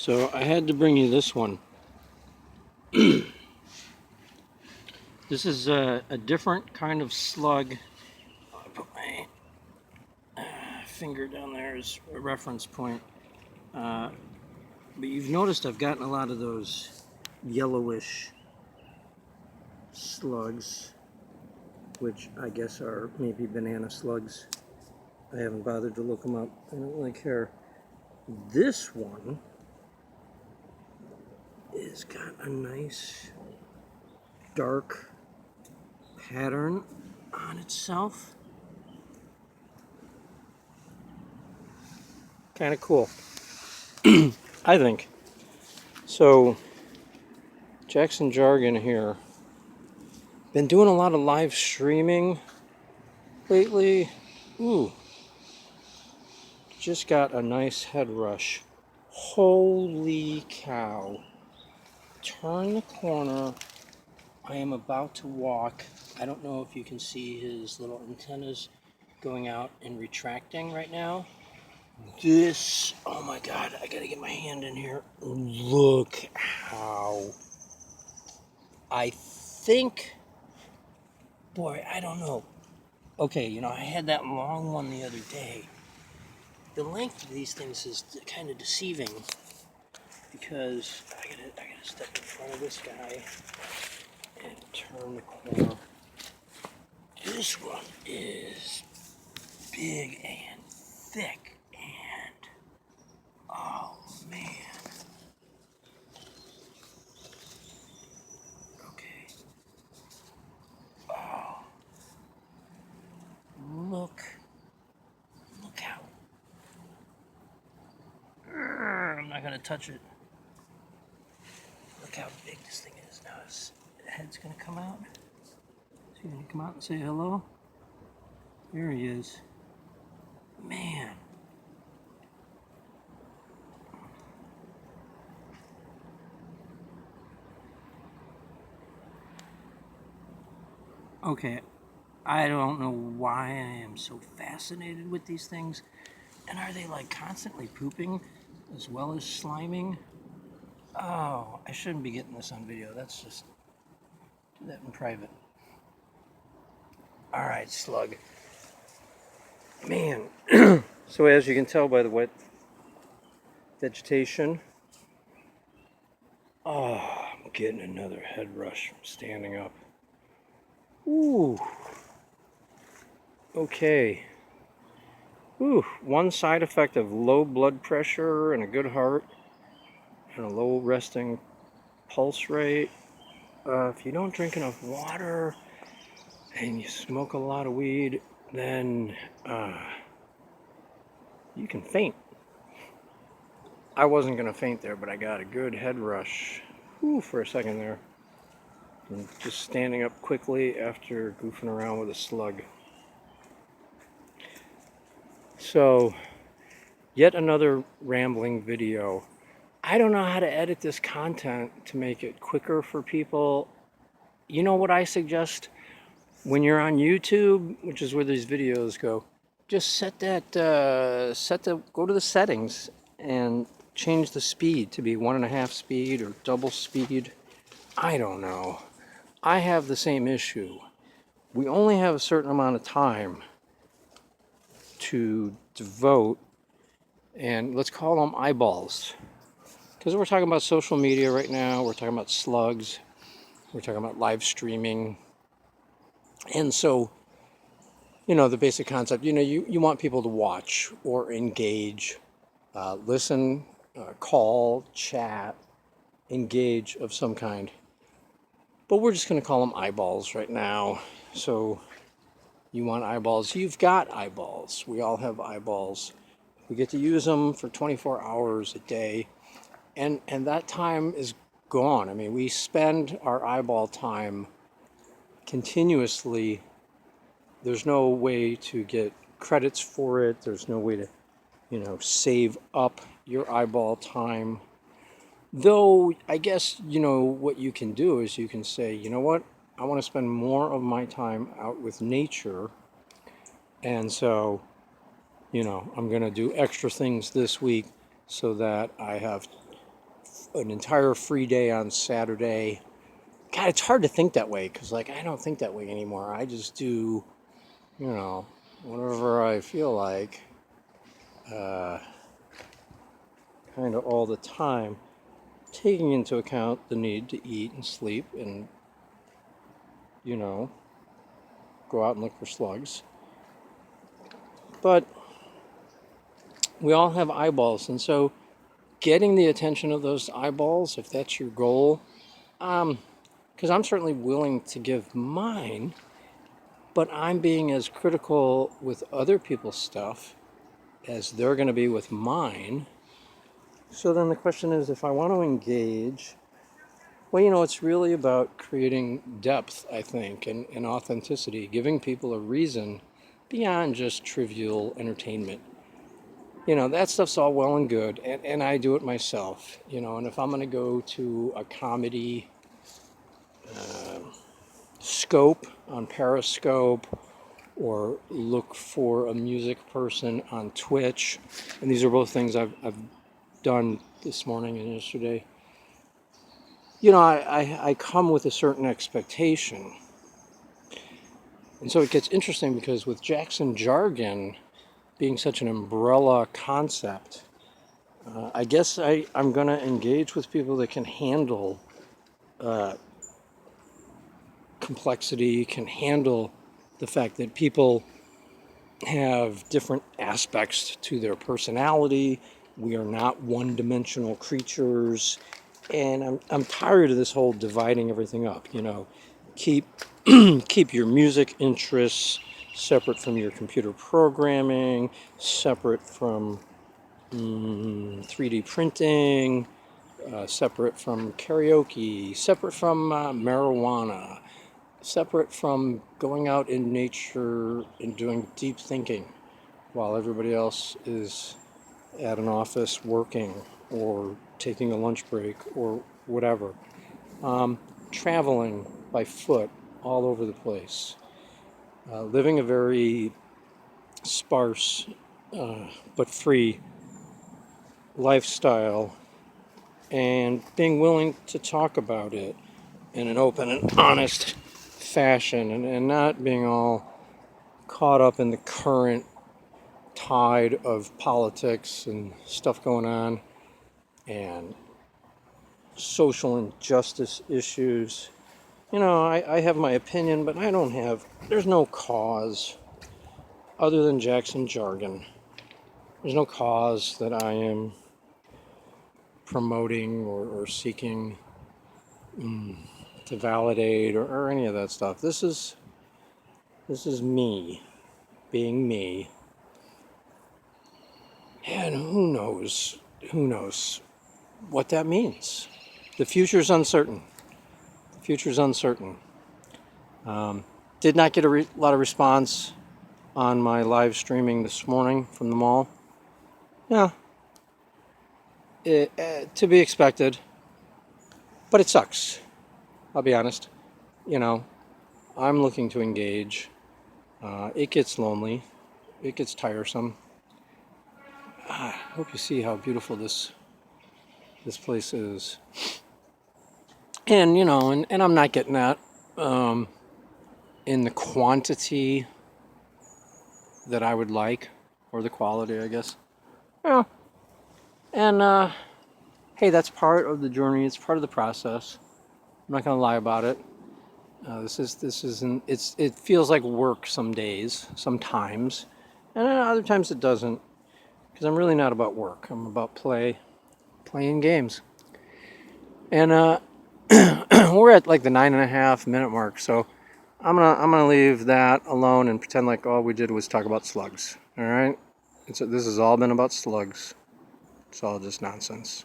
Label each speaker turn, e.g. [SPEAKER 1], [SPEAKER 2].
[SPEAKER 1] So I had to bring you this one. This is a different kind of slug. I put my finger down there as a reference point. But you've noticed I've gotten a lot of those yellowish slugs, which I guess are maybe banana slugs. I haven't bothered to look them up. I don't really care. This one has got a nice dark pattern on itself. Kind of cool, I think. So, Jackson Jargon here. Been doing a lot of live streaming lately. Ooh, just got a nice head rush. Holy cow. Turn the corner. I am about to walk. I don't know if you can see his little antennas going out and retracting right now. This, oh my God, I gotta get my hand in here. Look how, I think, boy, I don't know. Okay, you know, I had that long one the other day. The length of these things is kind of deceiving because I gotta step in front of this guy and turn the corner. This one is big and thick and, oh man. Okay. Oh. Look how, I'm not gonna touch it. Look how big this thing is. Now his head's gonna come out. Is he gonna come out and say hello? There he is. Man. Okay, I don't know why I am so fascinated with these things. And are they like constantly pooping as well as sliming? Oh, I shouldn't be getting this on video. That's just, do that in private. All right, slug. Man. So as you can tell by the wet vegetation, oh, I'm getting another head rush from standing up. Ooh. Okay. Ooh, one side effect of low blood pressure and a good heart and a low resting pulse rate. If you don't drink enough water and you smoke a lot of weed, then you can faint. I wasn't gonna faint there, but I got a good head rush. Ooh, for a second there. And just standing up quickly after goofing around with a slug. So, yet another rambling video. I don't know how to edit this content to make it quicker for people. You know what I suggest? When you're on YouTube, which is where these videos go, just set that, go to the settings and change the speed to be 1.5 speed or double speed. I don't know. I have the same issue. We only have a certain amount of time to devote, and let's call them eyeballs. Because we're talking about social media right now, we're talking about slugs, we're talking about live streaming. And so, you know, the basic concept, you know, you want people to watch or engage, listen, call, chat, engage of some kind. But we're just going to call them eyeballs right now. So you want eyeballs, you've got eyeballs. We all have eyeballs. We get to use them for 24 hours a day. And that time is gone. I mean, we spend our eyeball time continuously. There's no way to get credits for it. There's no way to, you know, save up your eyeball time. Though, I guess, you know, what you can do is you can say, you know what, I want to spend more of my time out with nature. And so, you know, I'm going to do extra things this week so that I have an entire free day on Saturday. God, it's hard to think that way because, like, I don't think that way anymore. I just do, whatever I feel like, kind of all the time, taking into account the need to eat and sleep and, go out and look for slugs. But we all have eyeballs, and so getting the attention of those eyeballs, if that's your goal, because I'm certainly willing to give mine, but I'm being as critical with other people's stuff as they're going to be with mine. So then the question is, if I want to engage, well, it's really about creating depth, I think, and authenticity, giving people a reason beyond just trivial entertainment. That stuff's all well and good, and I do it myself, and if I'm going to go to a comedy scope on Periscope or look for a music person on Twitch, and these are both things I've done this morning and yesterday, I come with a certain expectation. And so it gets interesting because with Jackson jargon being such an umbrella concept, I guess I'm going to engage with people that can handle complexity, can handle the fact that people have different aspects to their personality. We are not one-dimensional creatures. And I'm tired of this whole dividing everything up, Keep keep your music interests separate from your computer programming, separate from 3D printing, separate from karaoke, separate from marijuana, separate from going out in nature and doing deep thinking while everybody else is at an office working or taking a lunch break or whatever. Traveling by foot all over the place. Living a very sparse but free lifestyle and being willing to talk about it in an open and honest fashion and not being all caught up in the current tide of politics and stuff going on and social injustice issues. I have my opinion, but there's no cause other than Jackson jargon. There's no cause that I am promoting or seeking to validate or any of that stuff. This is me being me. And who knows what that means. The future's uncertain. Did not get a lot of response on my live streaming this morning from the mall. Yeah, to be expected, but it sucks. I'll be honest. I'm looking to engage. It gets lonely. It gets tiresome. I hope you see how beautiful this place is. And, and I'm not getting that in the quantity that I would like, or the quality, I guess. Yeah. And, hey, that's part of the journey. It's part of the process. I'm not going to lie about it. It feels like work some days, sometimes, and other times it doesn't, because I'm really not about work. I'm about playing games. And we're at like the 9.5 minute mark, so I'm gonna leave that alone and pretend like all we did was talk about slugs. All right, this has all been about slugs. It's all just nonsense.